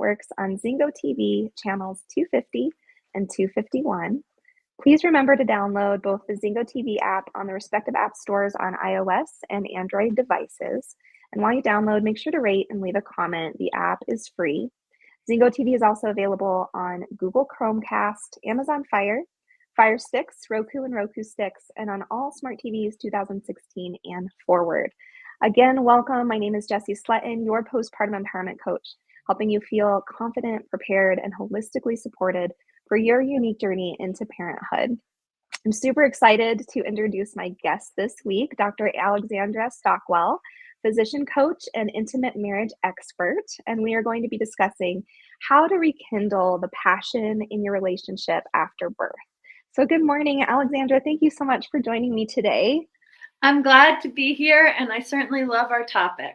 networks on Zingo TV channels 250 and 251. Please remember to download both the Zingo TV app on the respective app stores on iOS and Android devices. And while you download, make sure to rate and leave a comment. The app is free. Zingo TV is also available on Google Chromecast, Amazon Fire Sticks, Roku and Roku Sticks, and on all smart TVs 2016 and forward. Again, welcome. My name is Jessi Sletten, your postpartum empowerment coach, helping you feel confident, prepared, and holistically supported for your unique journey into parenthood. I'm super excited to introduce my guest this week, Dr. Alexandra Stockwell, physician coach and intimate marriage expert, and we are going to be discussing how to rekindle the passion in your relationship after birth. So good morning, Alexandra. Thank you so much for joining me today. I'm glad to be here, and I certainly love our topic.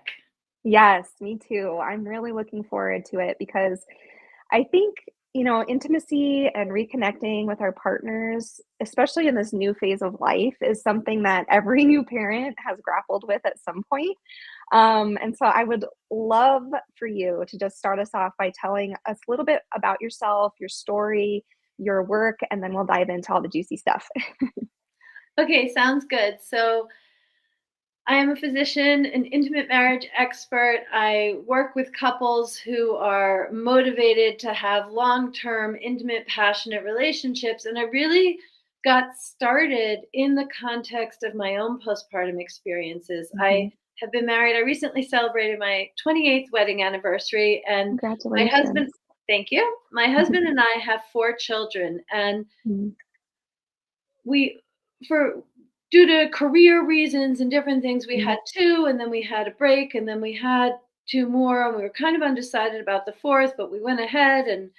Yes, me too. I'm really looking forward to it because I think, intimacy and reconnecting with our partners, especially in this new phase of life, is something that every new parent has grappled with at some point. And so I would love for you to just start us off by telling us a little bit about yourself, your story, your work, and then we'll dive into all the juicy stuff. Okay, sounds good. So I am a physician, an intimate marriage expert. I work with couples who are motivated to have long-term, intimate, passionate relationships. And I really got started in the context of my own postpartum experiences. I have been married. I recently celebrated my 28th wedding anniversary. And my husband, Congratulations. thank you. My husband and I have 4 children. And we, for due to career reasons and different things, we had 2, and then we had a break, and then we had 2 more, and we were kind of undecided about the 4th, but we went ahead, and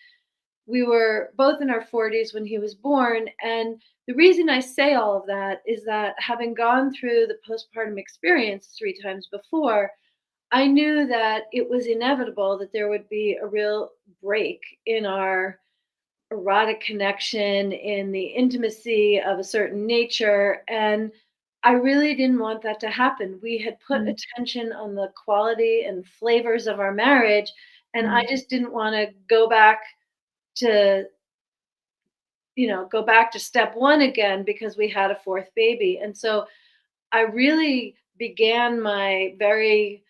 we were both in our 40s when he was born. And the reason I say all of that is that, having gone through the postpartum experience 3 times before, I knew that it was inevitable that there would be a real break in our erotic connection, in the intimacy of a certain nature. And I really didn't want that to happen. We had put attention on the quality and flavors of our marriage, and I just didn't want to to go back to step 1 again because we had a 4th baby. And so I really began my very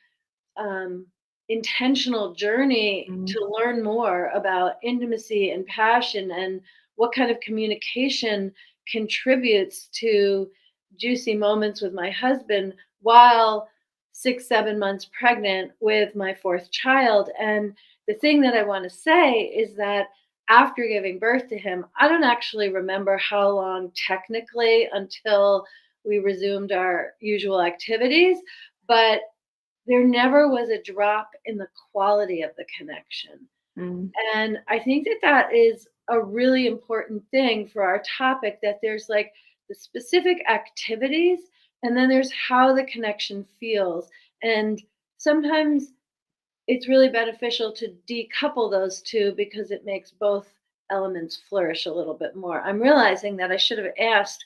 intentional journey to learn more about intimacy and passion and what kind of communication contributes to juicy moments with my husband while 6-7 months pregnant with my 4th child. And the thing that I want to say is that after giving birth to him, I don't actually remember how long technically until we resumed our usual activities, but there never was a drop in the quality of the connection. And I think that that is a really important thing for our topic, that there's like the specific activities, and then there's how the connection feels. And sometimes it's really beneficial to decouple those 2 because it makes both elements flourish a little bit more. I'm realizing that I should have asked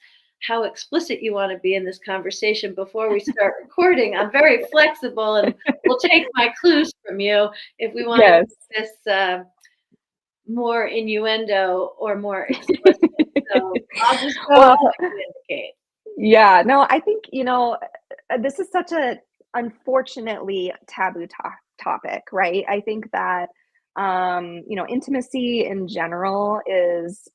how explicit you want to be in this conversation before we start recording. I'm very flexible, and we'll take my clues from you if we want to make this more innuendo or more explicit. So I'll just go and indicate. Yeah, no, I think, this is such a unfortunately taboo topic, right? I think that, intimacy in general is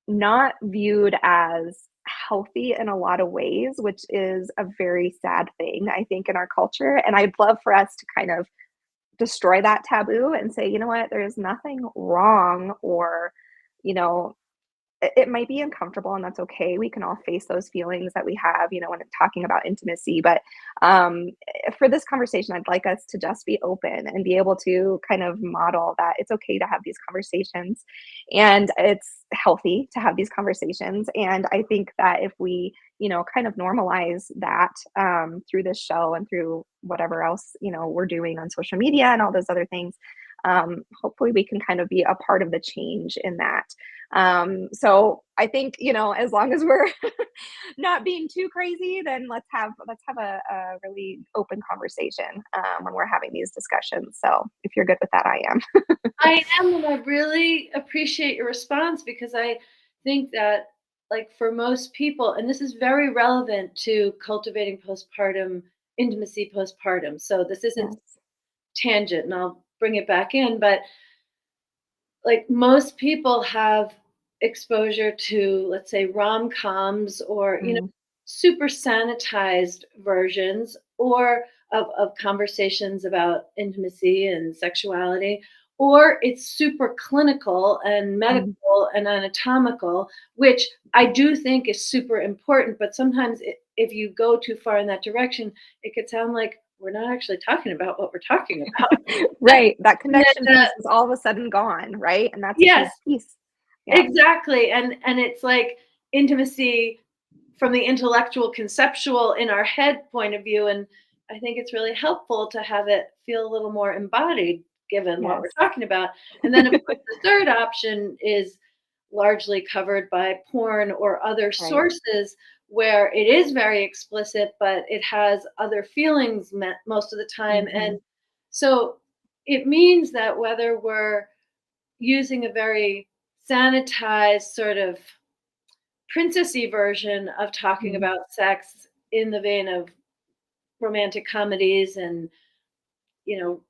not viewed as healthy in a lot of ways, which is a very sad thing, I think, in our culture. And I'd love for us to kind of destroy that taboo and say, you know what, there's nothing wrong, or, it might be uncomfortable, and that's okay. We can all face those feelings that we have, when talking about intimacy. But for this conversation, I'd like us to just be open and be able to kind of model that it's okay to have these conversations, and it's healthy to have these conversations. And I think that if we, kind of normalize that through this show and through whatever else, we're doing on social media and all those other things, hopefully we can kind of be a part of the change in that. So I think, as long as we're not being too crazy, then let's have a really open conversation when we're having these discussions. So if you're good with that, I am. I am, and I really appreciate your response because I think that, like, for most people, and this is very relevant to cultivating postpartum intimacy postpartum. So this isn't Yes. tangent, and I'll bring it back in, but like most people have exposure to, let's say, rom-coms or, Mm, super sanitized versions or of conversations about intimacy and sexuality, or it's super clinical and mm, medical and anatomical, which I do think is super important. But sometimes if you go too far in that direction, it could sound like we're not actually talking about what we're talking about. right. That And connection then, piece is all of a sudden gone, right? And that's a yes, huge piece. Yeah. exactly, and it's like intimacy from the intellectual, conceptual, in our head point of view, and I think it's really helpful to have it feel a little more embodied given what we're Yes. talking about. And then, of course, the third option is largely covered by porn or other Right. sources where it is very explicit, but it has other feelings most of the time, Hmm. and so it means that whether we're using a very sanitized sort of princessy version of talking Hmm. about sex in the vein of romantic comedies and, you know,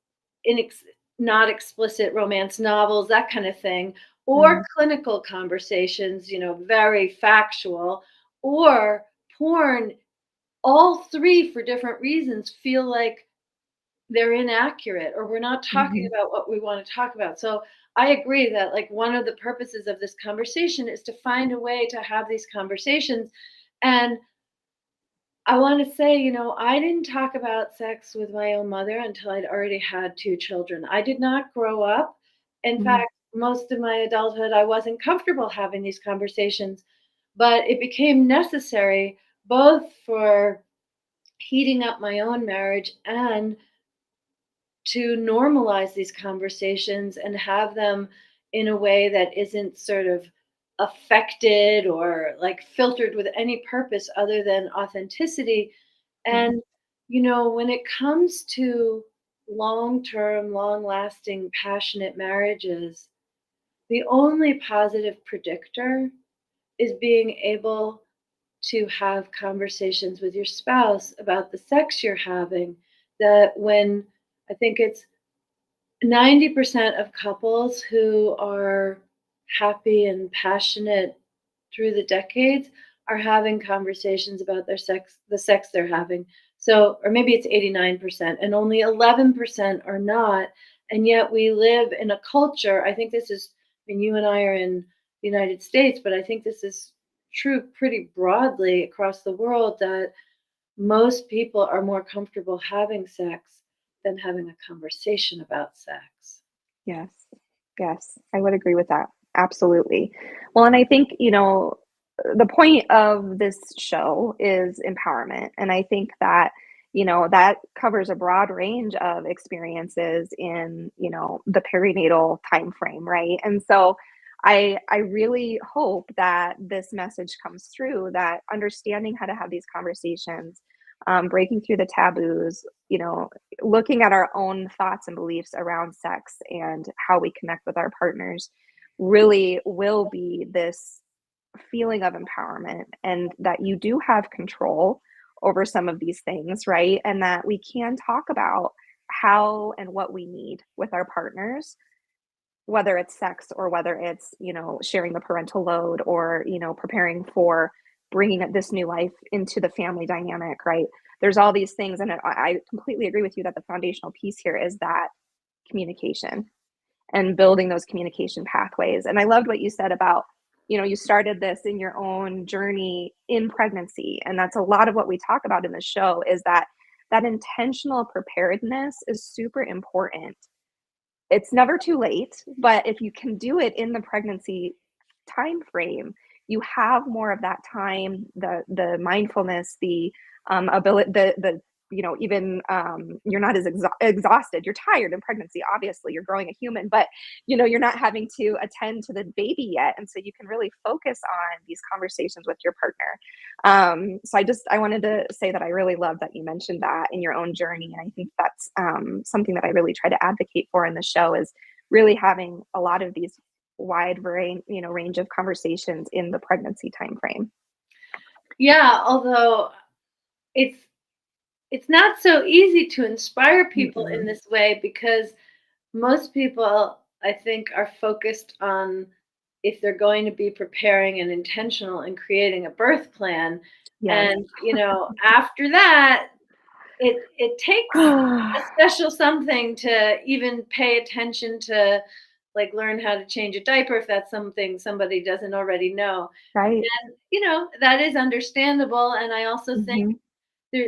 inex- not explicit romance novels, that kind of thing, or Hmm. clinical conversations, very factual, or porn, all three for different reasons feel like they're inaccurate or we're not talking Hmm. about what we want to talk about. So I agree that, like, one of the purposes of this conversation is to find a way to have these conversations. And I want to say, I didn't talk about sex with my own mother until I'd already had two children. I did not grow up. In Hmm. fact, most of my adulthood, I wasn't comfortable having these conversations, but it became necessary both for heating up my own marriage and to normalize these conversations and have them in a way that isn't sort of affected or like filtered with any purpose other than authenticity. Hmm. And, when it comes to long term, long lasting, passionate marriages, the only positive predictor is being able to have conversations with your spouse about the sex you're having. That when I think it's 90% of couples who are happy and passionate through the decades are having conversations about the sex they're having. So, or maybe it's 89%, and only 11% are not. And yet we live in a culture, I think this is, I mean, you and I are in the United States, but I think this is true pretty broadly across the world that most people are more comfortable having sex than having a conversation about sex. Yes. Yes. I would agree with that. Absolutely. Well, and I think, the point of this show is empowerment. And I think that, that covers a broad range of experiences in, the perinatal time frame, right? And so I really hope that this message comes through that understanding how to have these conversations, breaking through the taboos, looking at our own thoughts and beliefs around sex and how we connect with our partners really will be this feeling of empowerment and that you do have control over some of these things, right? And that we can talk about how and what we need with our partners, whether it's sex or whether it's, sharing the parental load or, preparing for bringing this new life into the family dynamic, right? There's all these things. And I completely agree with you that the foundational piece here is that communication and building those communication pathways. And I loved what you said about, you started this in your own journey in pregnancy. And that's a lot of what we talk about in the show is that intentional preparedness is super important. It's never too late, but if you can do it in the pregnancy time frame, you have more of that time, the mindfulness, the ability, the even you're not as exhausted. You're tired in pregnancy, obviously, you're growing a human, but you're not having to attend to the baby yet. And so you can really focus on these conversations with your partner. So I wanted to say that I really love that you mentioned that in your own journey. And I think that's something that I really try to advocate for in the show, is really having a lot of these wide range of conversations in the pregnancy timeframe. Yeah, although it's it's not so easy to inspire people in Mm-mm. this way because most people, I think, are focused on if they're going to be preparing and intentional in creating a birth plan. Yes. And, after that, it takes a special something to even pay attention to, like, learn how to change a diaper if that's something somebody doesn't already know. Right. And, that is understandable. And I also think Hmm.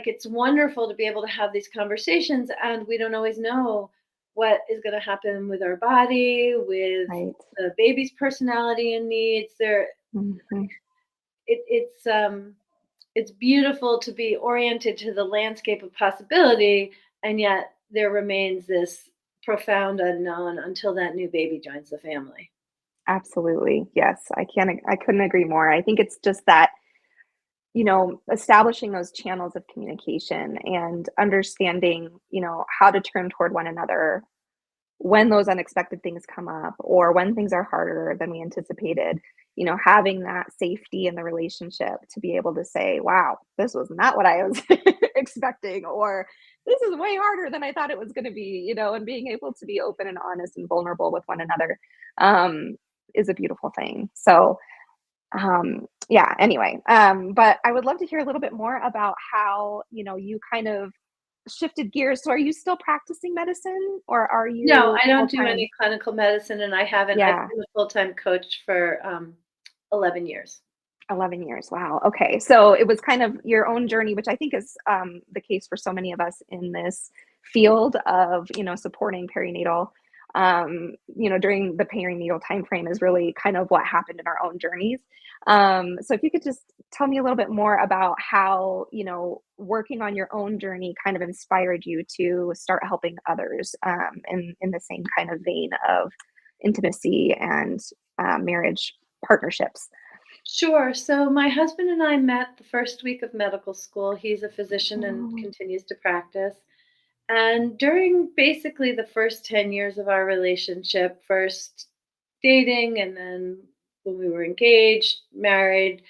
it's wonderful to be able to have these conversations, and we don't always know what is going to happen with our body, with Right. the baby's personality and needs. Hmm. It's beautiful to be oriented to the landscape of possibility, and yet there remains this profound unknown until that new baby joins the family. Absolutely. Yes. I couldn't agree more. I think it's just that, establishing those channels of communication and understanding, how to turn toward one another when those unexpected things come up, or when things are harder than we anticipated, having that safety in the relationship to be able to say, wow, this was not what I was expecting, or this is way harder than I thought it was going to be, and being able to be open and honest and vulnerable with one another um, is a beautiful thing. So, yeah, anyway, but I would love to hear a little bit more about how, you kind of shifted gears. So are you still practicing medicine, or are No, you I don't do full-time? any clinical medicine, and I haven't. I've Yeah, been a full-time coach for 11 years. 11 years. Wow. Okay. So it was kind of your own journey, which I think is the case for so many of us in this field of, supporting perinatal, during the perinatal time frame is really kind of what happened in our own journeys. So if you could just tell me a little bit more about how, working on your own journey kind of inspired you to start helping others in the same kind of vein of intimacy and marriage partnerships. Sure. So my husband and I met the first week of medical school. He's a physician and Oh. continues to practice. And during basically the first 10 years of our relationship, first dating, and then when we were engaged, married,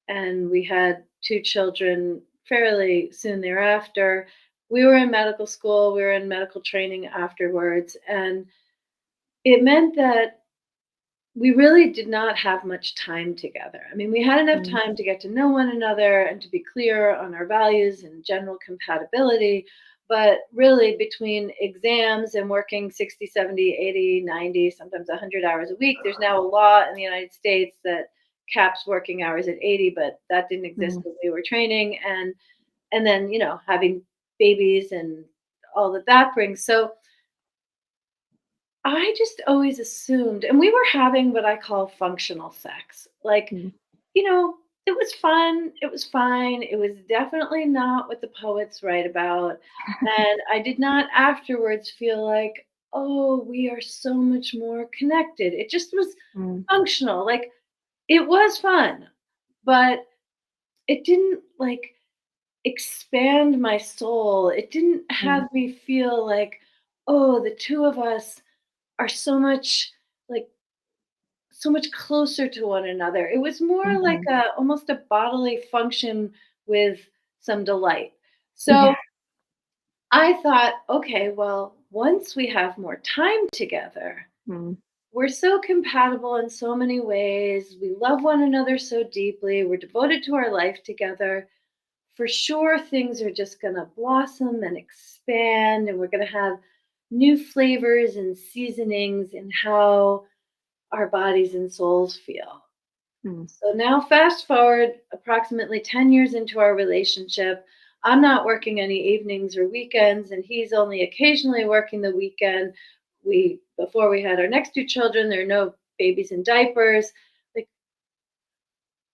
and we had two children fairly soon thereafter, we were in medical school, we were in medical training afterwards. And it meant that we really did not have much time together. I mean, we had enough Mm, time to get to know one another and to be clear on our values and general compatibility. But really, between exams and working 60, 70, 80, 90, sometimes 100 hours a week, there's now a law in the United States that caps working hours at 80, but that didn't exist mm, when we were training. And then, having babies and all that that brings. So I just always assumed, and we were having what I call functional sex. Like, mm. it was fun, it was fine. It was definitely not what the poets write about. And I did not afterwards feel like, oh, we are so much more connected. It just was Mm, functional. Like, it was fun, but it didn't like expand my soul. It didn't mm, have me feel like, oh, the two of us are like so much closer to one another. It was more like mhm. a almost a bodily function with some delight. Yeah. So I thought, okay, well, once we have more time together, Mm, we're so compatible in so many ways. We love one another so deeply. We're devoted to our life together. For sure, things are just going to blossom and expand, and we're going to have new flavors and seasonings in how our bodies and souls feel. mm. So now, fast forward approximately 10 years into our relationship. I'm not working any evenings or weekends, and he's only occasionally working the weekend. Before we had our next two children, there are no babies in diapers. Like,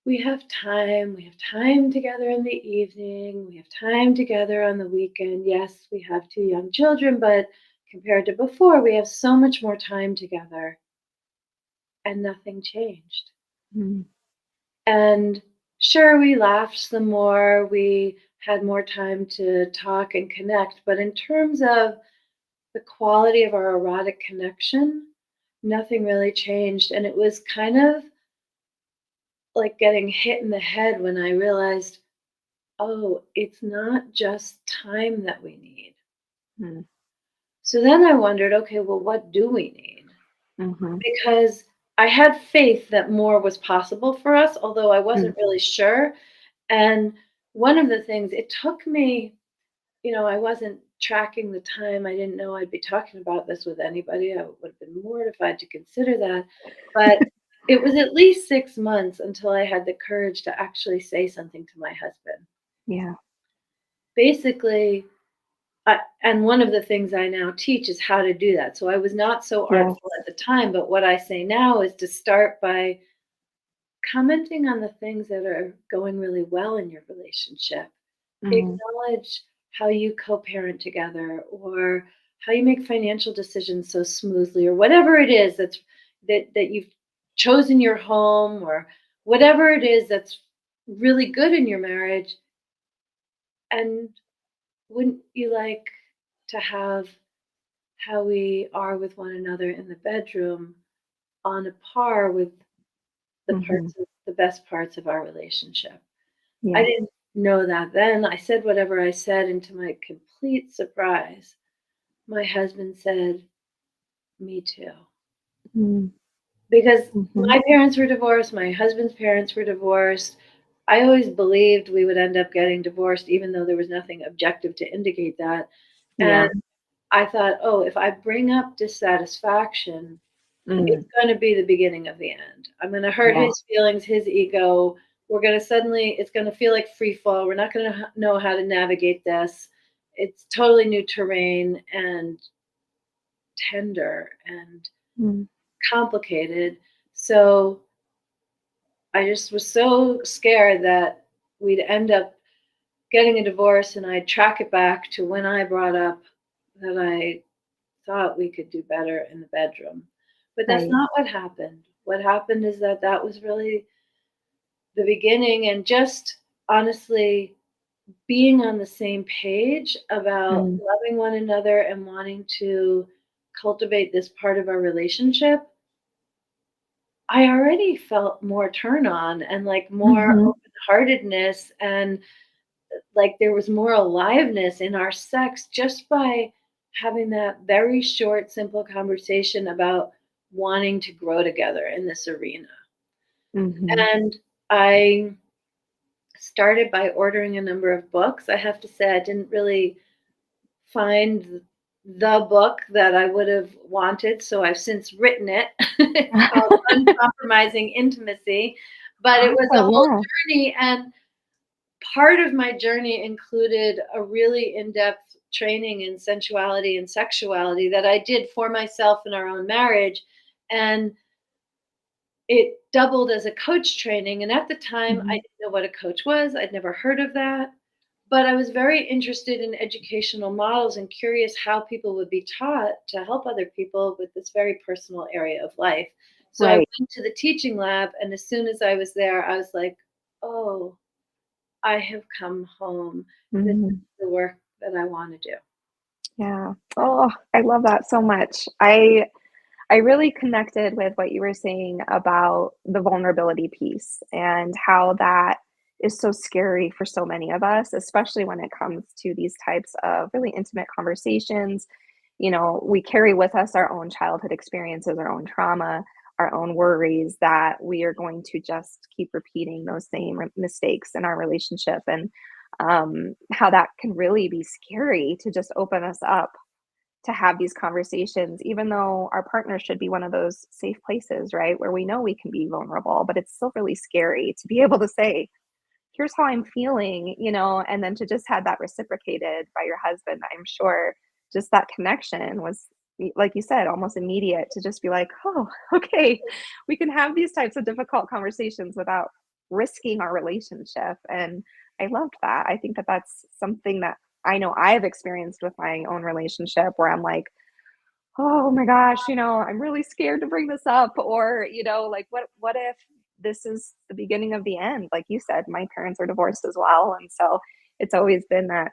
we have time together in the evening, we have time together on the weekend. Yes, we have 2 young children, but compared to before, we have so much more time together, and nothing changed. Mm. And sure, we laughed some more, we had more time to talk and connect, but in terms of the quality of our erotic connection, nothing really changed. And it was kind of like getting hit in the head when I realized, oh, it's not just time that we need. Mm. So then I wondered, okay, well, what do we need? Mhm. Because I had faith that more was possible for us, although I Mm. wasn't really sure. And one of the things, it took me, I wasn't tracking the time. I didn't know I'd be talking about this with anybody. I would have been mortified to consider that. But it was at least 6 months until I had the courage to actually say something to my husband. Yeah. Basically, and one of the things I now teach is how to do that. So I was not so Yes. artful at the time, but what I say now is to start by commenting on the things that are going really well in your relationship. Mm. Acknowledge how you co-parent together or how you make financial decisions so smoothly or whatever it is that you've chosen your home or whatever it is that's really good in your marriage. And wouldn't you like to have how we are with one another in the bedroom on a par with Mhm. the best parts of our relationship? I Yeah. didn't know that then. I said whatever I said, and to my complete surprise, my husband said, "Me too." Mm. Because Mhm. my parents were divorced, my husband's parents were divorced. I always believed we would end up getting divorced, even though there was nothing objective to indicate that. And Yeah. I thought, oh, if I bring up dissatisfaction, Mm. it's gonna be the beginning of the end. I'm gonna hurt Yeah. his feelings, his ego. It's gonna feel like free fall. We're not gonna know how to navigate this. It's totally new terrain and tender and Mm. complicated. So I just was so scared that we'd end up getting a divorce and I'd track it back to when I brought up that I thought we could do better in the bedroom. But that's Right. not what happened. What happened is that was really the beginning, and just honestly being on the same page about Mm. loving one another and wanting to cultivate this part of our relationship. I already felt more turn on and like more Mhm. open-heartedness and like there was more aliveness in our sex just by having that very short, simple conversation about wanting to grow together in this arena. Mhm. And I started by ordering a number of books. I have to say, I didn't really find the book that I would have wanted, so I've since written it. It's called Uncompromising Intimacy, but it was a Oh, whole yeah. journey, and part of my journey included a really in-depth training in sensuality and sexuality that I did for myself in our own marriage, and it doubled as a coach training, and at the time, I Mhm. didn't know what a coach was, I'd never heard of that, but I was very interested in educational models and curious how people would be taught to help other people with this very personal area of life. So I Right. went to the teaching lab, and as soon as I was there, I was like, "Oh, I have come home. This is Mhm. the work that I wanna do." Yeah. Oh, I love that so much. I really connected with what you were saying about the vulnerability piece and how that is so scary for so many of us, especially when it comes to these types of really intimate conversations. We carry with us our own childhood experiences, our own trauma, our own worries that we are going to just keep repeating those same mistakes in our relationship. And how that can really be scary to just open us up to have these conversations, even though our partner should be one of those safe places, right? Where we know we can be vulnerable, but it's still really scary to be able to say, here's how I'm feeling, and then to just have that reciprocated by your husband. I'm sure just that connection was, like you said, almost immediate to just be like, oh, okay, we can have these types of difficult conversations without risking our relationship. And I loved that. I think that that's something that I know I've experienced with my own relationship where I'm like, oh my gosh, I'm really scared to bring this up. Or, like what if this is the beginning of the end? Like you said, my parents are divorced as well. And so it's always been that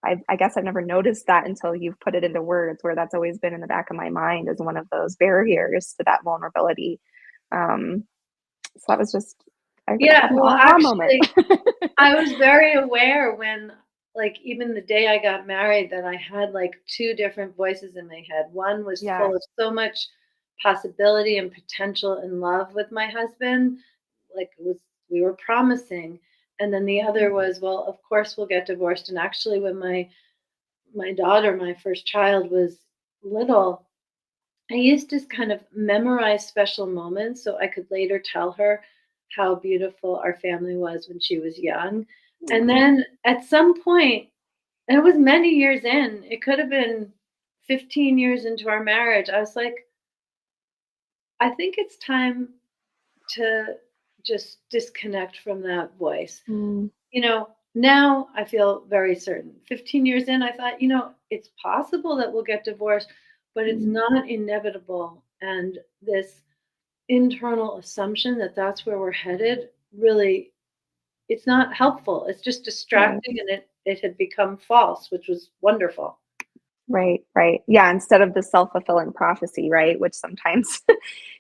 I guess I've never noticed that until you've put it into words, where that's always been in the back of my mind as one of those barriers to that vulnerability. Um, so that was just, I Yeah, had an well, aha moment. actually, I was very aware when, like, even the day I got married, that I had like two different voices in my head. One was Yeah. full of so much possibility and potential and love with my husband, like it was we were promising. And then the Mhm. other was, well, of course we'll get divorced. And actually, when my daughter, my first child, was little, I used to kind of memorize special moments so I could later tell her how beautiful our family was when she was young. And Aw. then at some point, and it was many years in, it could have been 15 years into our marriage, I was like, I think it's time to just disconnect from that voice. Mm, Now I feel very certain. 15 years in, I thought, it's possible that we'll get divorced, but it's mm, not inevitable. And this internal assumption that that's where we're headed, really, it's not helpful. It's just right. distracting, and it had become false, which was wonderful. Right, right. Yeah, instead of the self-fulfilling prophecy, right? Which sometimes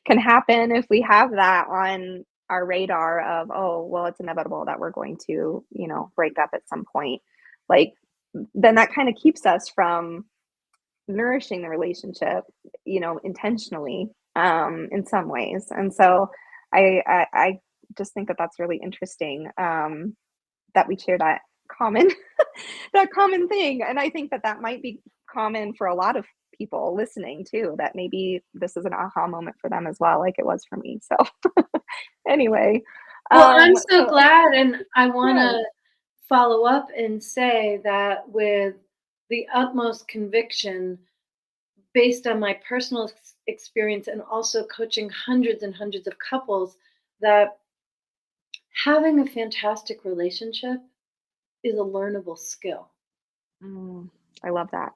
can happen if we have that on our radar of, oh, well, it's inevitable that we're going to, break up at some point. Like, then that kind of keeps us from nourishing the relationship, intentionally, in some ways. And so I just think that that's really interesting, that we share that common that common thing. And I think that that might be common for a lot of people listening too, that maybe this is an aha moment for them as well, like it was for me. So anyway, Well, I'm so so glad, and I want yeah. to follow up and say that with the utmost conviction, based on my personal experience and also coaching hundreds and hundreds of couples, that having a fantastic relationship is a learnable skill. Mm, I love that.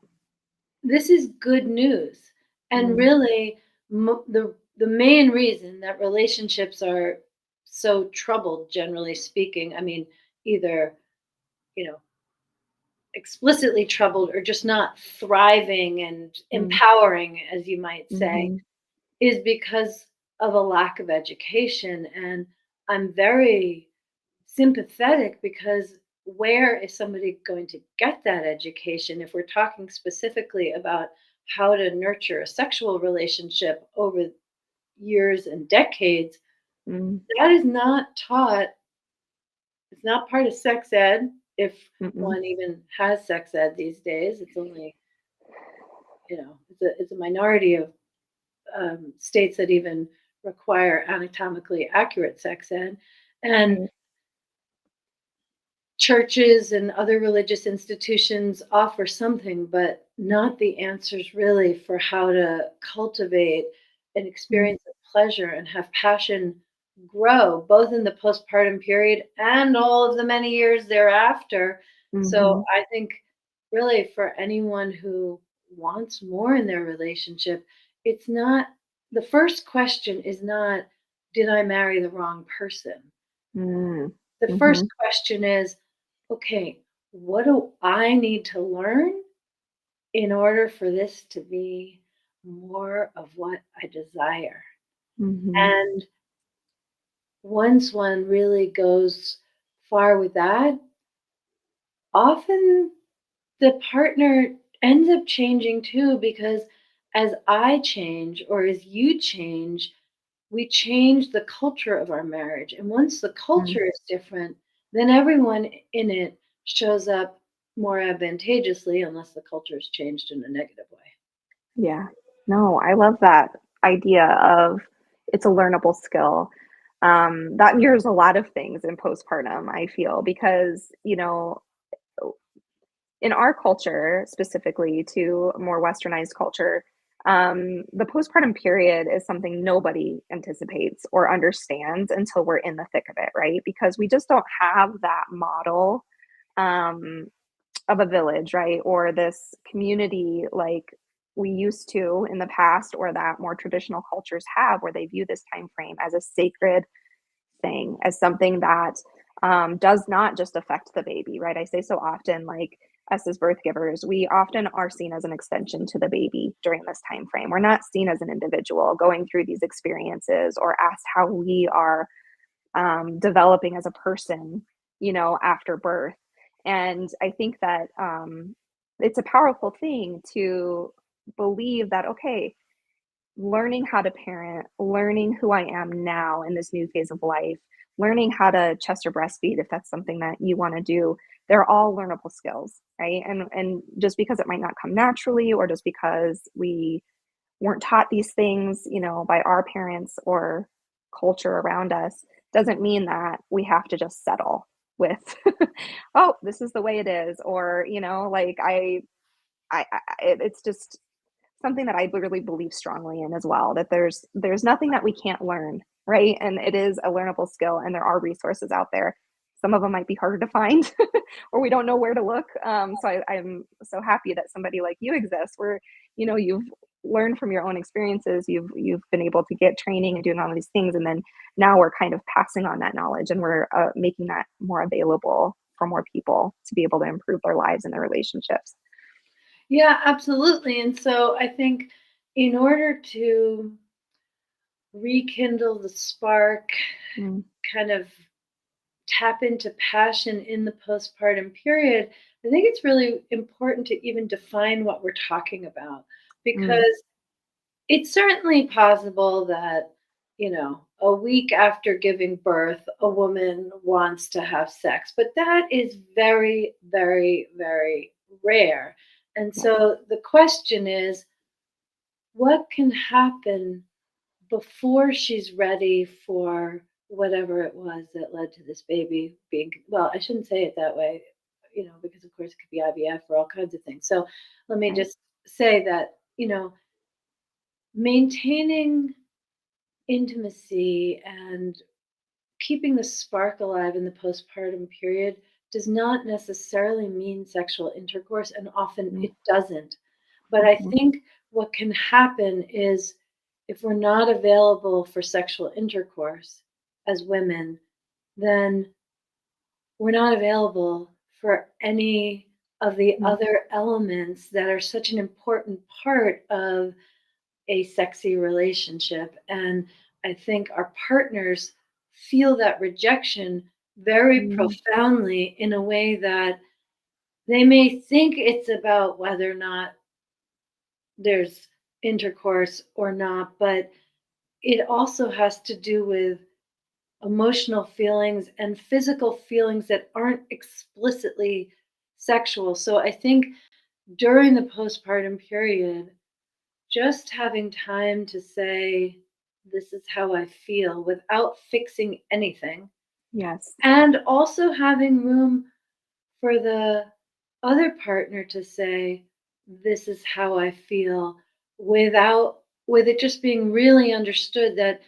This is good news. And Mm, really, the main reason that relationships are so troubled, generally speaking, I mean, either, you know, explicitly troubled or just not thriving and mm, empowering, as you might say, mhm, is because of a lack of education. And I'm very sympathetic, because where is somebody going to get that education if we're talking specifically about how to nurture a sexual relationship over years and decades? mm, That is not taught. It's not part of sex ed, if mm-mm, one even has sex ed these days. It's only, it's a minority of states that even require anatomically accurate sex ed. And right. churches and other religious institutions offer something, but not the answers really for how to cultivate an Mm, experience of pleasure and have passion grow, both in the postpartum period and all of the many years thereafter. So mhm, I think, really, for anyone who wants more in their relationship, it's not, the first question is not, did I marry the wrong person? mm, The first mhm, question is, okay, what do I need to learn in order for this to be more of what I desire? mhm, And once one really goes far with that, often the partner ends up changing too, because as I change or as you change, we change the culture of our marriage. And once the mm. culture is different, then everyone in it shows up more advantageously, unless the culture has changed in a negative way. Yeah. No, I love that idea of it's a learnable skill. That mirrors a lot of things in postpartum, I feel, because, in our culture, specifically to a more westernized culture, The postpartum period is something nobody anticipates or understands until we're in the thick of it, right? Because we just don't have that model um, of a village, right? Or this community like we used to in the past, or that more traditional cultures have, where they view this time frame as a sacred thing, as something that does not just affect the baby, right? I say so often, like us as birth givers, we often are seen as an extension to the baby during this time frame. We're not seen as an individual going through these experiences or asked how we are developing as a person, after birth. And I think that it's a powerful thing to believe that, okay, learning how to parent, learning who I am now in this new phase of life, learning how to chest or breastfeed if that's something that you want to do. They're all learnable skills, right? And just because it might not come naturally, or just because we weren't taught these things, by our parents or culture around us, doesn't mean that we have to just settle with, oh, this is the way it is, or like it's just something that I really believe strongly in as well, that there's nothing that we can't learn, right? And it is a learnable skill, and there are resources out there. Some of them might be harder to find, or we don't know where to look. I'm so happy that somebody like you exists, where you've learned from your own experiences. You've been able to get training and doing all of these things, and then now we're kind of passing on that knowledge, and we're making that more available for more people to be able to improve their lives and their relationships. Yeah, absolutely. And so I think in order to rekindle the spark, Mm, kind of tap into passion in the postpartum period, I think it's really important to even define what we're talking about, mm, because it's certainly possible that, a week after giving birth, a woman wants to have sex, but that is very, very, very rare. And yeah, so the question is, what can happen before she's ready for whatever it was that led to this baby being, well, I shouldn't say it that way, because of course it could be IVF or all kinds of things. So let me right. just say that, maintaining intimacy and keeping the spark alive in the postpartum period does not necessarily mean sexual intercourse, and often Mm, it doesn't. But I mhm, think what can happen is, if we're not available for sexual intercourse as women, then we're not available for any of the mm, other elements that are such an important part of a sexy relationship. And I think our partners feel that rejection very mm, profoundly, in a way that they may think it's about whether or not there's intercourse or not, but it also has to do with emotional feelings and physical feelings that aren't explicitly sexual. So I think during the postpartum period, just having time to say, "This is how I feel," without fixing anything, yes, and also having room for the other partner to say, "This is how I feel," with it just being really understood that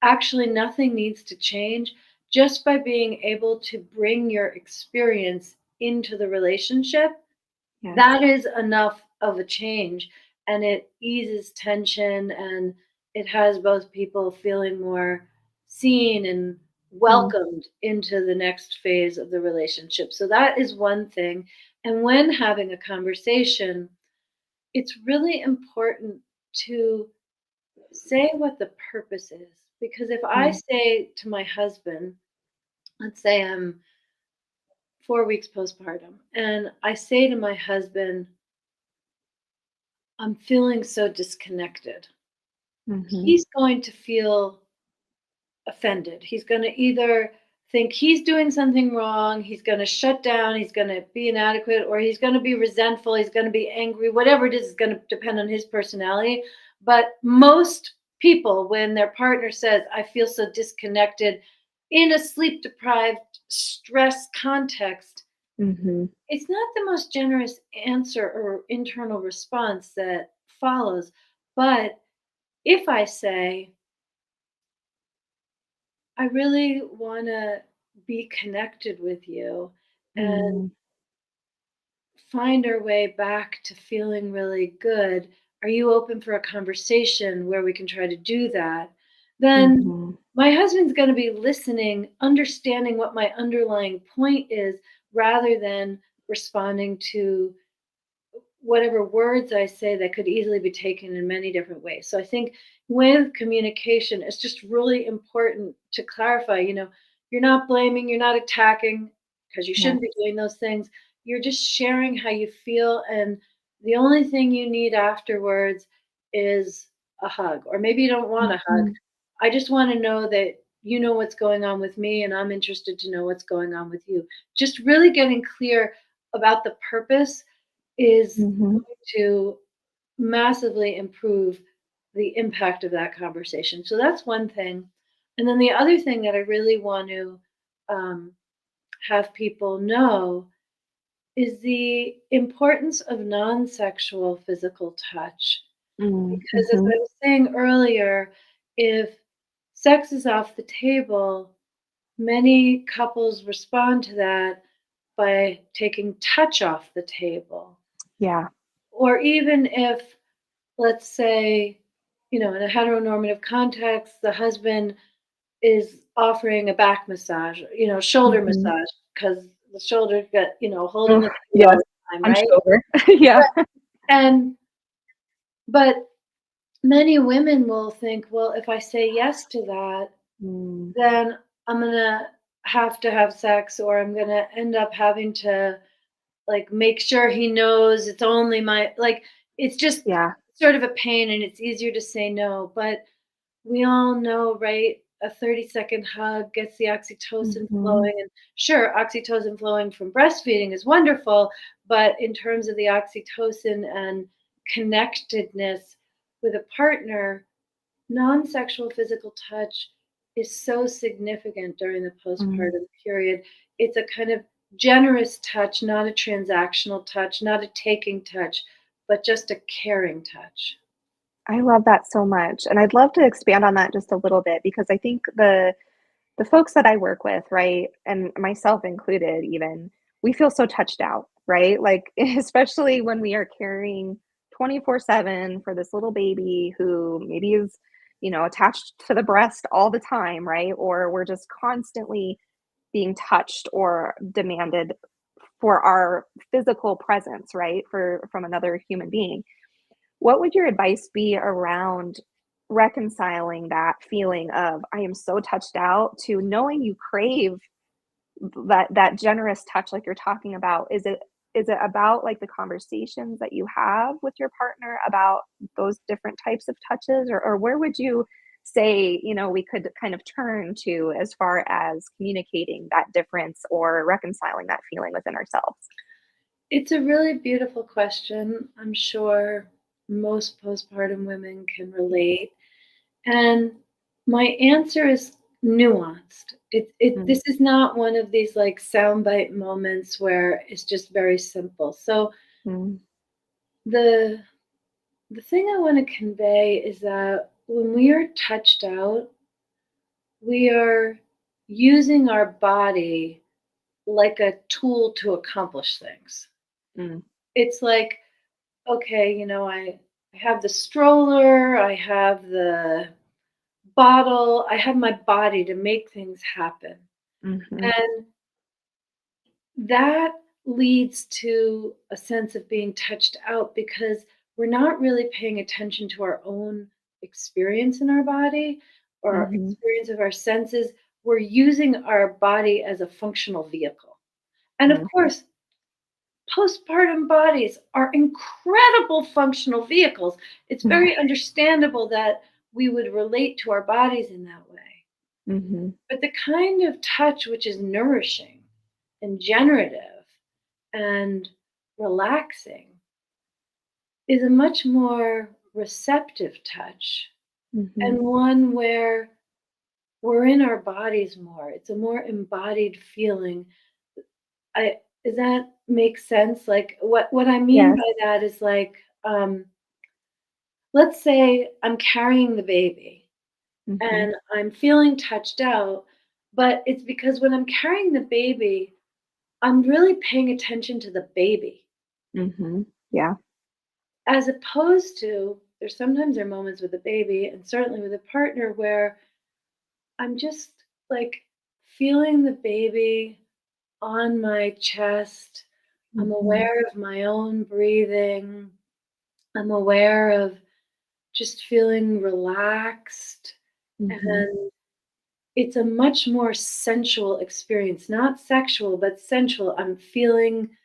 actually nothing needs to change, just by being able to bring your experience into the relationship. yes, That is enough of a change, and it eases tension, and it has both people feeling more seen and mm, welcomed into the next phase of the relationship. So that is one thing. And when having a conversation, it's really important to say what the purpose is. Because if I mm, say to my husband, let's say I'm 4 weeks postpartum, and I say to my husband, "I'm feeling so disconnected," mhm, he's going to feel offended. He's going to either think he's doing something wrong, he's going to shut down, he's going to be inadequate, or he's going to be resentful, he's going to be angry. Whatever it is going to depend on his personality. But most people, when their partner says, "I feel so disconnected," in a sleep deprived, stress context, mhm, it's not the most generous answer or internal response that follows. But if I say, I really want to be connected with you and Mm, find our way back to feeling really good. Are you open for a conversation where we can try to do that? Then mhm. my husband's going to be listening, understanding what my underlying point is, rather than responding to whatever words I say that could easily be taken in many different ways. So I think with communication, it's just really important to clarify, you're not blaming, you're not attacking, because you Yes. shouldn't be doing those things. You're just sharing how you feel. And the only thing you need afterwards is a hug. Or maybe you don't want a hug. Mhm, I just want to know that you know what's going on with me, and I'm interested to know what's going on with you. Just really getting clear about the purpose is mhm, going to massively improve the impact of that conversation. So that's one thing. And then the other thing that I really want to um, have people know is the importance of non sexual physical touch. mm, Because as mhm. I was saying earlier, if sex is off the table, many couples respond to that by taking touch off the table. Yeah. Or even if, let's say, in a heteronormative context, the husband is offering a back massage, shoulder Mhm. massage, because the shoulder got, holding Oh, the baby all yes, the time, hunched right? over. Yeah. Right. And but many women will think, well, if I say yes to that, Mm, then I'm gonna have to have sex, or I'm gonna end up having to like make sure he knows it's only my like it's just yeah. sort of a pain, and it's easier to say no. But we all know, right? A 30-second hug gets the oxytocin Mhm, flowing. And sure, oxytocin flowing from breastfeeding is wonderful, but in terms of the oxytocin and connectedness with a partner, non sexual physical touch is so significant during the mm. postpartum period. It's a kind of generous touch, not a transactional touch, not a taking touch, but just a caring touch. I love that so much, and I'd love to expand on that just a little bit because I think the folks that I work with, right, and myself included even, we feel so touched out, right? Like, especially when we are caring 24/7 for this little baby who maybe is, attached to the breast all the time, right? Or we're just constantly being touched or demanded for our physical presence, right? From another human being. What would your advice be around reconciling that feeling of I am so touched out to knowing you crave that generous touch like you're talking about? Is it about like the conversations that you have with your partner about those different types of touches or where would you say, we could kind of turn to as far as communicating that difference or reconciling that feeling within ourselves? It's a really beautiful question. I'm sure most postpartum women can relate. And my answer is nuanced. Mm, This is not one of these like soundbite moments where it's just very simple. So mm, the the thing I want to convey is that when we are touched out, we are using our body like a tool to accomplish things. mm, It's like, okay, I have the stroller, I have the bottle, I have my body to make things happen. mhm, And that leads to a sense of being touched out because we're not really paying attention to our own experience in our body or mhm, experience of our senses. We're using our body as a functional vehicle. And of mhm, course, postpartum bodies are incredible functional vehicles. It's very understandable that we would relate to our bodies in that way. mhm, But the kind of touch which is nourishing and generative and relaxing is a much more receptive touch mhm. and one where we're in our bodies more. It's a more embodied feeling. I Does that make sense? Like what I mean Yes. by that is um let's say I'm carrying the baby Mhm. and I'm feeling touched out, but it's because when I'm carrying the baby, I'm really paying attention to the baby. Mhm. Yeah. As opposed to, there are moments with a baby and certainly with a partner where I'm just like feeling the baby on my chest. I'm Mhm. aware of my own breathing. I'm aware of just feeling relaxed. Mhm. And it's a much more sensual experience, not sexual, but sensual. I'm feeling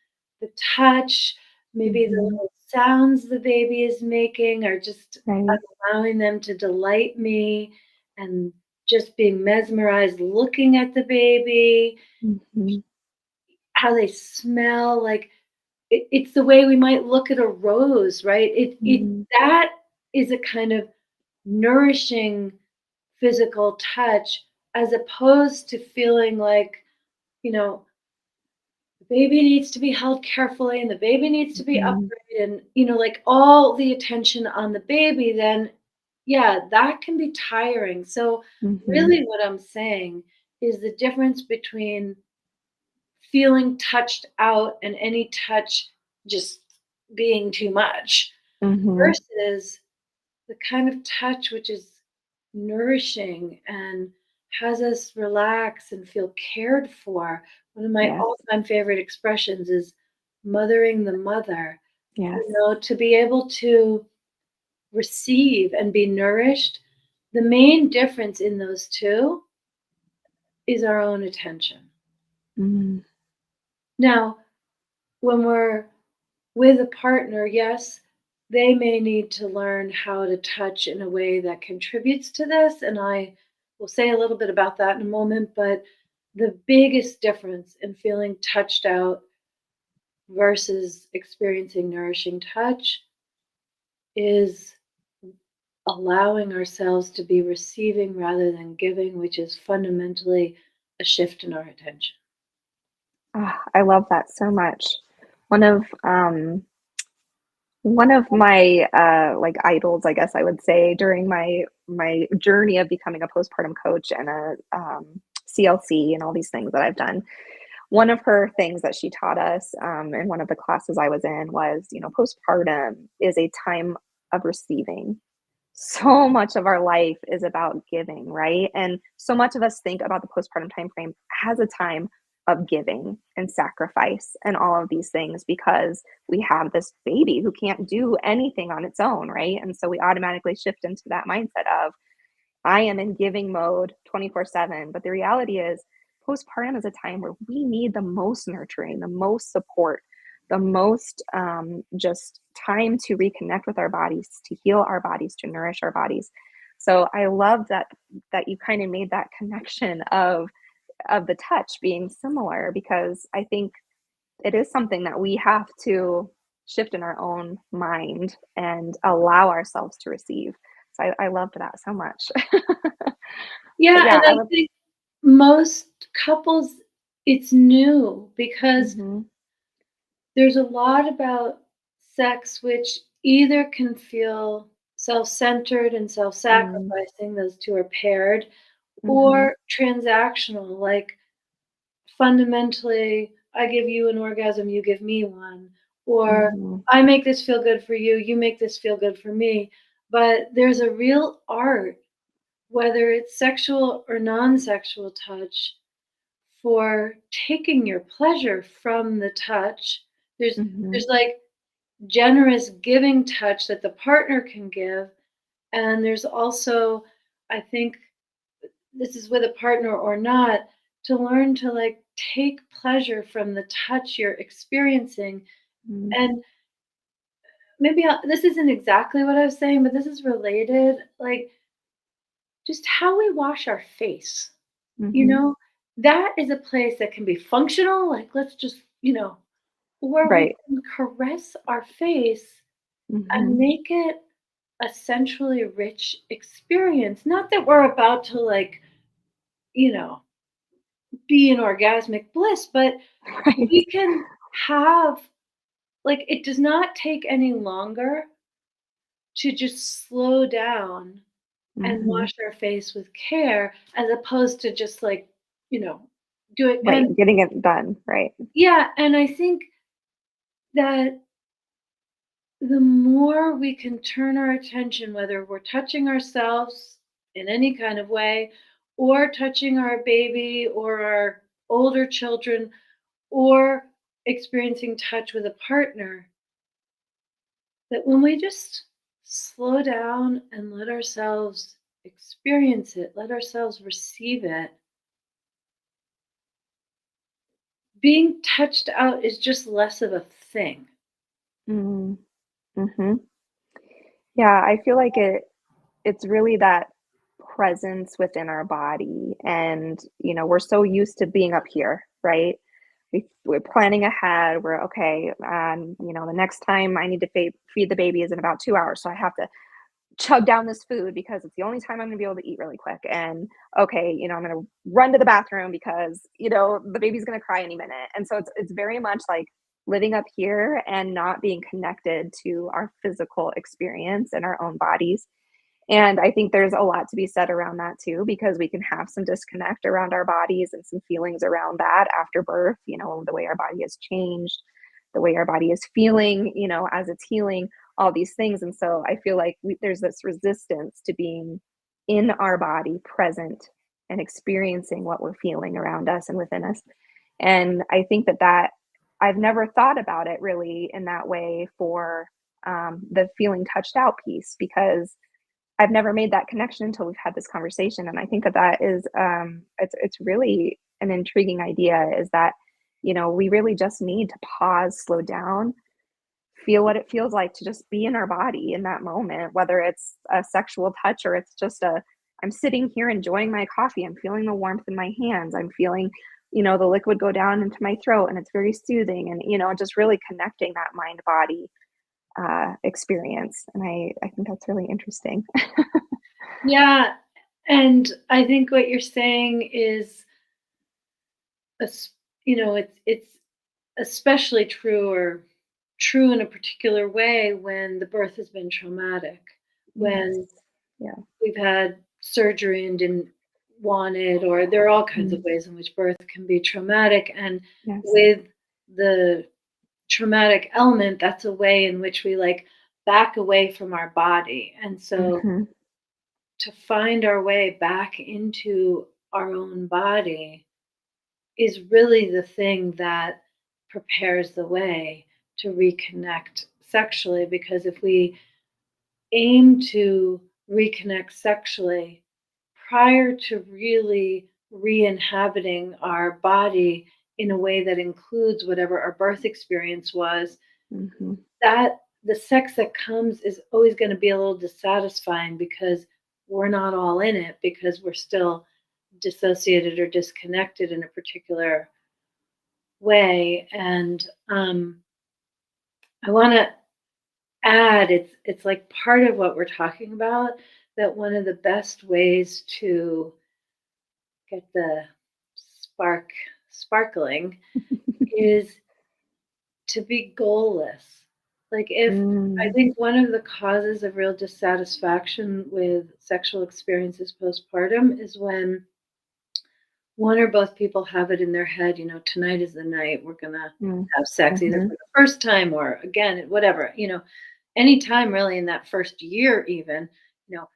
the touch, maybe the Mhm. little sounds the baby is making are just I'm Right. allowing them to delight me and just being mesmerized looking at the baby, Mhm. how they smell, like it's the way we might look at a rose, right? It Mhm. that is a kind of nourishing physical touch as opposed to feeling like, you know, the baby needs to be held carefully and the baby needs to be Mhm. upright and, like all the attention on the baby, then yeah, that can be tiring. So, Mhm. really, what I'm saying is the difference between feeling touched out and any touch just being too much Mhm. versus the kind of touch which is nourishing and has us relax and feel cared for. One of my Yes. all-time favorite expressions is mothering the mother. Yes. To be able to receive and be nourished, the main difference in those two is our own attention. Mhm. Now, when we're with a partner, yes, they may need to learn how to touch in a way that contributes to this. And I will say a little bit about that in a moment. But the biggest difference in feeling touched out versus experiencing nourishing touch is allowing ourselves to be receiving rather than giving, which is fundamentally a shift in our attention. Ah, I love that so much. One of, one of my, like, idols, I guess I would say, during my journey of becoming a postpartum coach and a, CLC and all these things that I've done, one of her things that she taught us, in one of the classes I was in was, postpartum is a time of receiving. So much of our life is about giving, right? And so much of us think about the postpartum timeframe as a time of giving and sacrifice and all of these things because we have this baby who can't do anything on its own, right? And so we automatically shift into that mindset of I am in giving mode 24/7. But the reality is, postpartum is a time where we need the most nurturing, the most support, the most just time to reconnect with our bodies, to heal our bodies, to nourish our bodies. So I love that you kind of made that connection of the touch being similar because I think it is something that we have to shift in our own mind and allow ourselves to receive. So I loved that so much. But Yeah, yeah, and I I love. think most couples, it's new because Mhm, there's a lot about sex which either can feel self-centered and mm, self-sacrificing, those 2 are paired, mhm, or transactional, like fundamentally, I give you an orgasm, you give me one, or mhm, I make this feel good for you, you make this feel good for me. But there's a real art, whether it's sexual or non-sexual touch, for taking your pleasure from the touch. mhm, There's like generous giving touch that the partner can give, and there's also, I think, this is with a partner or not, to learn to like take pleasure from the touch you're experiencing. mm, And maybe this isn't exactly what I was saying, but this is related. Like just how we wash our face, you mhm. know, that is a place that can be functional. Like, let's just, or we Right. can caress our face and Mhm, make it a sensually rich experience. Not that we're about to, like, you know, be in orgasmic bliss, but right. we can have, like, it does not take any longer to just slow down and Mhm. wash our face with care as opposed to just like, you know, do it. Right, And getting it done, right. yeah, and I think that the more we can turn our attention, whether we're touching ourselves in any kind of way, or touching our baby or our older children, or experiencing touch with a partner, that when we just slow down and let ourselves experience it, let ourselves receive it, being touched out is just less of a thing. Mm, mhm. Yeah, I feel like it's really that presence within our body, and, we're so used to being up here, right? We're planning ahead, we're, "Okay, the next time I need to feed the baby is in about 2 hours, so I have to chug down this food because it's the only time I'm gonna be able to eat really quick, and, okay, I'm gonna run to the bathroom because, the baby's gonna cry any minute," and so it's very much like living up here and not being connected to our physical experience and our own bodies, and I think there's a lot to be said around that too, because we can have some disconnect around our bodies and some feelings around that after birth, the way our body has changed, the way our body is feeling, as it's healing, all these things. And so I feel like there's this resistance to being in our body, present, and experiencing what we're feeling around us and within us. And I think that I've never thought about it really in that way for the feeling touched out piece, because I've never made that connection until we've had this conversation, and I think that is, it's really an intriguing idea, is that, we really just need to pause, slow down, feel what it feels like to just be in our body in that moment, whether it's a sexual touch or it's just I'm sitting here enjoying my coffee, I'm feeling the warmth in my hands, I'm feeling, the liquid go down into my throat, and it's very soothing, and, just really connecting that mind body, experience, and I think that's really interesting. Yeah, and I think what you're saying is, es- it's especially true or true in a particular way when the birth has been traumatic, Yes. when Yeah. we've had surgery and didn't want it, or there are all kinds of Mm. ways in which birth can be traumatic. And Yes. with the traumatic element, that's a way in which we like back away from our body. And so Mhm. to find our way back into our own body is really the thing that prepares the way to reconnect sexually. Because if we aim to reconnect sexually prior to really re inhabiting our body in a way that includes whatever our birth experience was, Mhm. that the sex that comes is always going to be a little dissatisfying because we're not all in it, because we're still dissociated or disconnected in a particular way. And I want to add, it's like part of what we're talking about, that one of the best ways to get the sparkling is to be goalless. Like, if I Mm. think one of the causes of real dissatisfaction with sexual experiences postpartum is when one or both people have it in their head, tonight is the night we're gonna Mm. have sex, either Mhm. for the first time or again, whatever, any time really in that first year, even, you know,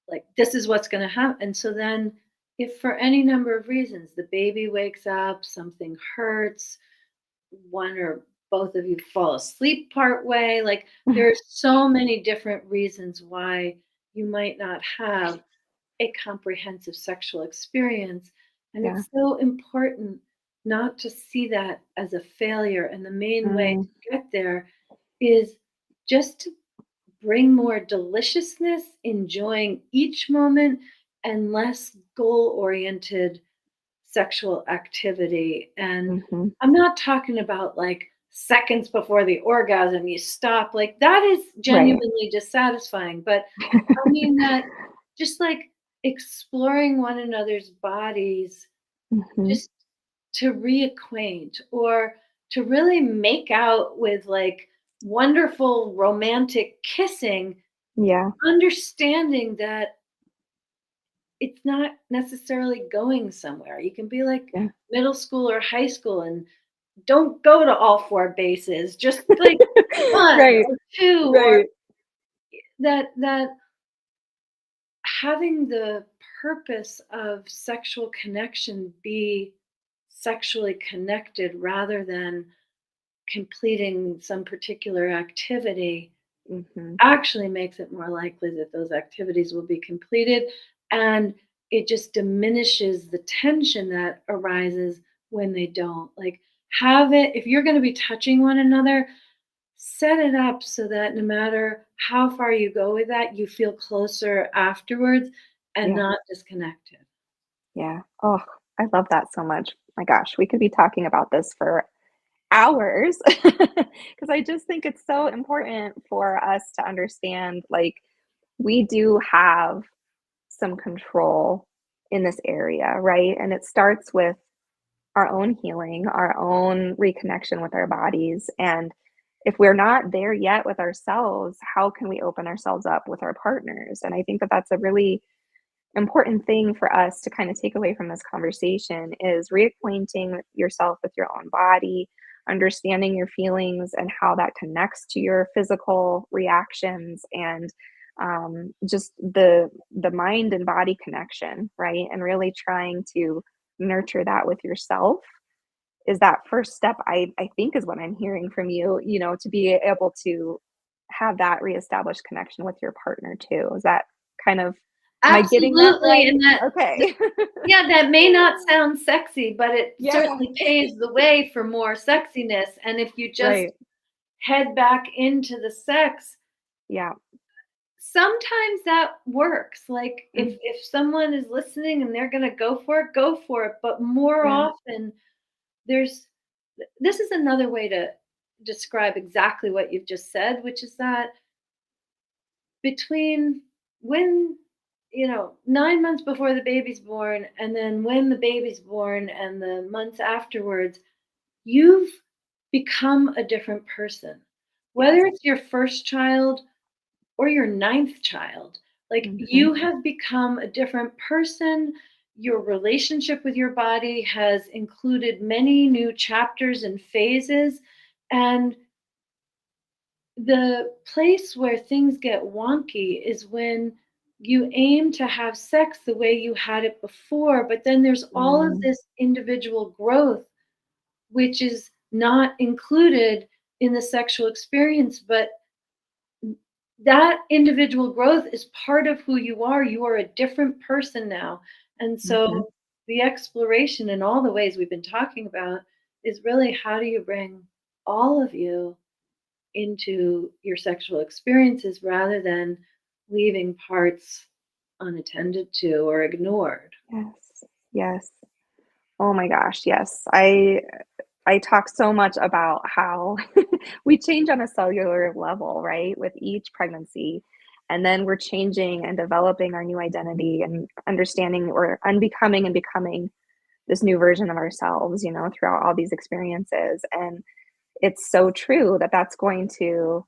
like this is what's gonna happen. And so then, if for any number of reasons the baby wakes up, something hurts, one or both of you fall asleep part way, like there's so many different reasons why you might not have a comprehensive sexual experience. And Yeah. it's so important not to see that as a failure. And the main way Mm. to get there is just to bring more deliciousness, enjoying each moment, and less goal oriented sexual activity. And Mhm. I'm not talking about like seconds before the orgasm, you stop. Like that is Right. genuinely dissatisfying. But I mean that just like exploring one another's bodies, Mhm. just to reacquaint or to really make out with like wonderful romantic kissing Yeah. understanding that it's not necessarily going somewhere. You can be like Yeah. middle school or high school and don't go to all 4 bases, just like 1 Right. or 2, or Right. that having the purpose of sexual connection be sexually connected rather than completing some particular activity Mhm. actually makes it more likely that those activities will be completed, and it just diminishes the tension that arises when they don't. Like, have it, if you're going to be touching one another, set it up so that no matter how far you go with that, you feel closer afterwards and Yeah. not disconnected. Yeah. Oh, I love that so much. My gosh, we could be talking about this for hours because I just think it's so important for us to understand, like, we do have some control in this area, right? And it starts with our own healing, our own reconnection with our bodies. And if we're not there yet with ourselves, how can we open ourselves up with our partners? And I think that that's a really important thing for us to kind of take away from this conversation is reacquainting yourself with your own body, understanding your feelings and how that connects to your physical reactions, and just the mind and body connection, right? And really trying to nurture that with yourself is that first step. I think is what I'm hearing from you, to be able to have that reestablished connection with your partner too. Is that kind of, am I getting that Absolutely, right? and that Okay. yeah, that may not sound sexy, but it Yeah. certainly paves the way for more sexiness, and if you just Right. head back into the sex, Yeah. sometimes that works. Like, Mm, if someone is listening and they're gonna go for it, but more yeah. often, there's this is another way to describe exactly what you've just said, which is that between when 9 months before the baby's born and then when the baby's born and the months afterwards, you've become a different person. Yes. Whether it's your first child or your ninth child, like, Mhm. you have become a different person. Your relationship with your body has included many new chapters and phases, and the place where things get wonky is when you aim to have sex the way you had it before, but then there's all of Mm, this individual growth, which is not included in the sexual experience, but that individual growth is part of who you are. You are a different person now. And mhm. so the exploration in all the ways we've been talking about is really, how do you bring all of you into your sexual experiences rather than leaving parts unattended to or ignored. Yes. Yes. Oh my gosh, yes. I talk so much about how we change on a cellular level, right? With each pregnancy. And then we're changing and developing our new identity and understanding or unbecoming and becoming this new version of ourselves, throughout all these experiences. And it's so true that that's going to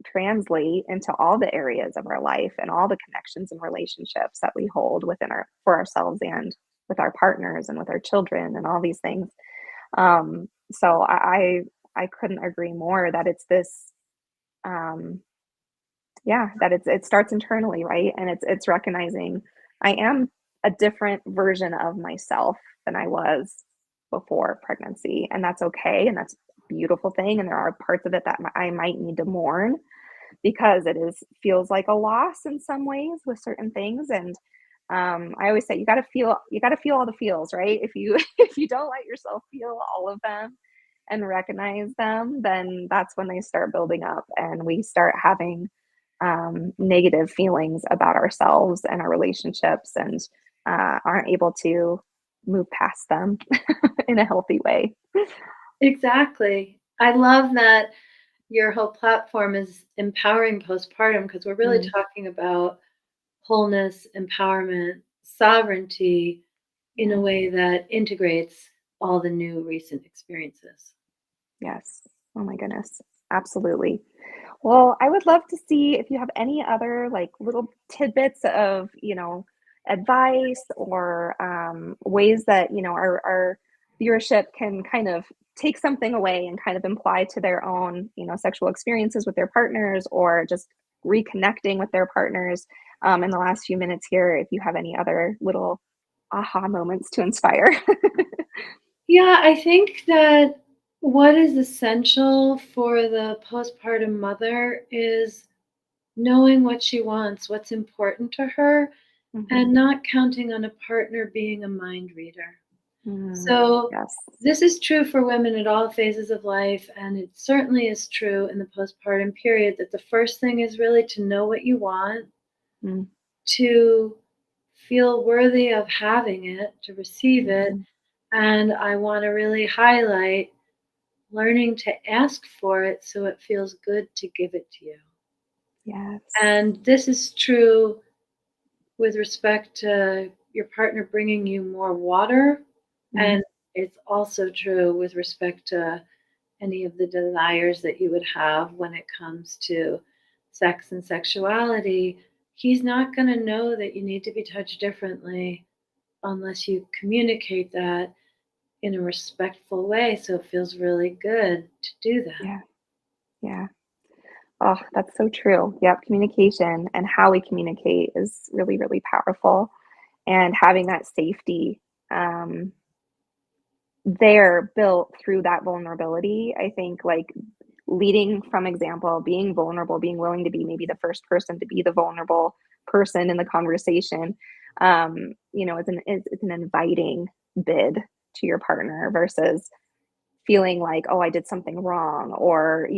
translate into all the areas of our life and all the connections and relationships that we hold within our for ourselves and with our partners and with our children and all these things. So I couldn't agree more that it's this, um, yeah, that it starts internally, right? And it's recognizing I am a different version of myself than I was before pregnancy, and that's okay, and that's a beautiful thing. And there are parts of it that I might need to mourn because it is feels like a loss in some ways with certain things. And I always say you got to feel all the feels, right? If you if you don't let yourself feel all of them and recognize them, then that's when they start building up and we start having negative feelings about ourselves and our relationships, and aren't able to move past them in a healthy way. Exactly. I love that your whole platform is empowering postpartum, because we're really Mm, talking about wholeness, empowerment, sovereignty in a yeah. way that integrates all the new recent experiences. Yes. Oh my goodness. Absolutely. Well, I would love to see if you have any other like little tidbits of, advice or ways that, our viewership can kind of take something away and kind of imply to their own, sexual experiences with their partners or just reconnecting with their partners in the last few minutes here, if you have any other little aha moments to inspire. Yeah, I think that what is essential for the postpartum mother is knowing what she wants, what's important to her, Hmm. and not counting on a partner being a mind reader. Mm, So, yes. this is true for women at all phases of life, and it certainly is true in the postpartum period that the first thing is really to know what you want, Mm, to feel worthy of having it, to receive it. mhm. And I want to really highlight learning to ask for it so it feels good to give it to you. Yes. And this is true with respect to your partner bringing you more water. Mm, And it's also true with respect to any of the desires that you would have when it comes to sex and sexuality. He's not going to know that you need to be touched differently unless you communicate that in a respectful way so it feels really good to do that. yeah. Yeah. Oh, that's so true. Yep, communication and how we communicate is really, really powerful. And having that safety um, there built through that vulnerability, I think, like leading from example, being vulnerable, being willing to be maybe the first person to be the vulnerable person in the conversation, it's an inviting bid to your partner versus feeling like, "Oh, I did something wrong," or,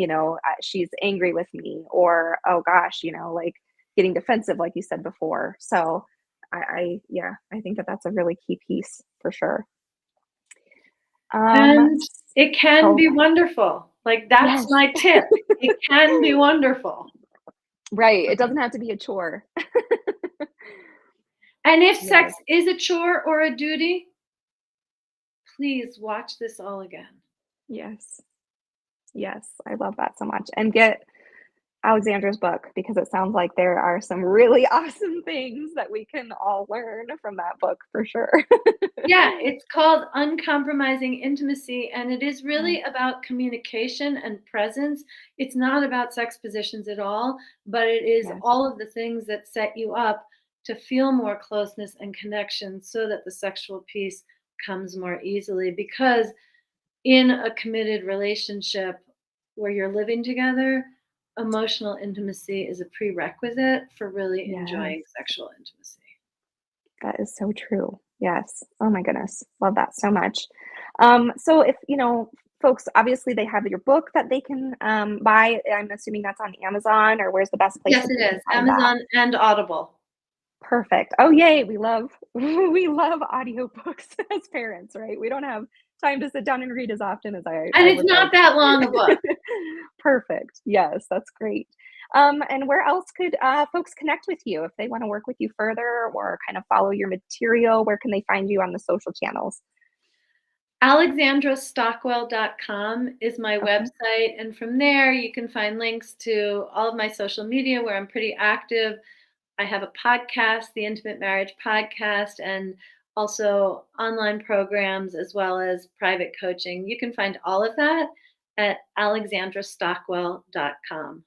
"She's angry with me," or, "Oh gosh," like getting defensive, like you said before. So yeah, I think that that's a really key piece for sure. Um, And it can oh, be wonderful. Like, that's yes, my tip. It can be wonderful. right. It doesn't have to be a chore. And if sex Yes, is a chore or a duty, please watch this all again. yes, yes. I love that so much. And get Alexandra's book because it sounds like there are some really awesome things that we can all learn from that book for sure. Yeah, it's called Uncompromising Intimacy, and it is Yeah, really about communication and presence. It's not about sex positions at all, but it is yes, all of the things that set you up to feel more closeness and connection so that the sexual piece comes more easily. Because in a committed relationship where you're living together, emotional intimacy is a prerequisite for really yes. enjoying sexual intimacy. That is so true. Yes. Oh my goodness. Love that so much. So if, folks, obviously they have your book that they can buy. I'm assuming that's on Amazon or where's the best place Yes, that it they can is. find that? Amazon and Audible. Perfect. Oh, yay. We love we love audiobooks as parents, right? We don't have time to sit down and read as often as And I it's would not like. that long a book. Perfect. Yes, that's great. And where else could folks connect with you if they want to work with you further or kind of follow your material? Where can they find you on the social channels? AlexandraStockwell.com is my Okay. website, and from there you can find links to all of my social media where I'm pretty active. I have a podcast, the Intimate Marriage Podcast, and also online programs as well as private coaching. You can find all of that at alexandrastockwell.com.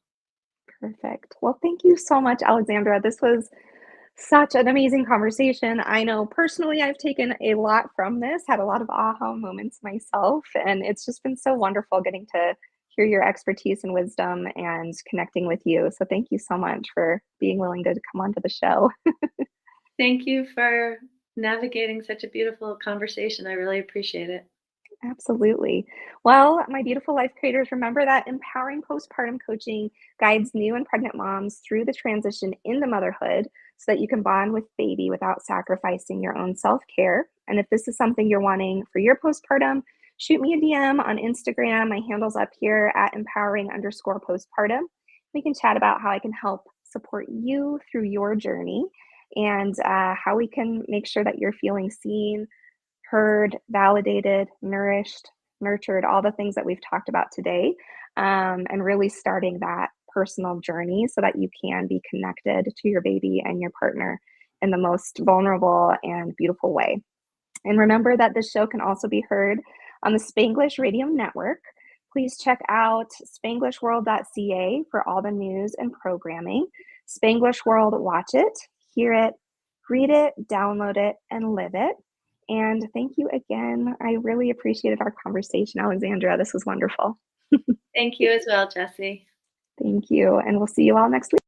Perfect. Well, thank you so much, Alexandra. This was such an amazing conversation. I know personally I've taken a lot from this, had a lot of aha moments myself, and it's just been so wonderful getting to hear your expertise and wisdom and connecting with you. So thank you so much for being willing to come onto the show. Thank you for navigating such a beautiful conversation. I really appreciate it. Absolutely. Well, my beautiful life creators, remember that empowering postpartum coaching guides new and pregnant moms through the transition into motherhood so that you can bond with baby without sacrificing your own self care. And if this is something you're wanting for your postpartum, shoot me a DM on Instagram. My handle's up here at empowering_postpartum. We can chat about how I can help support you through your journey and how we can make sure that you're feeling seen, heard, validated, nourished, nurtured, all the things that we've talked about today. and really starting that personal journey so that you can be connected to your baby and your partner in the most vulnerable and beautiful way. And remember that this show can also be heard on the Spanglish Radio Network. Please check out spanglishworld.ca for all the news and programming. Spanglish World, watch it, hear it, read it, download it, and live it. And thank you again. I really appreciated our conversation, Alexandra. This was wonderful. Thank you as well, Jessi. Thank you. And we'll see you all next week.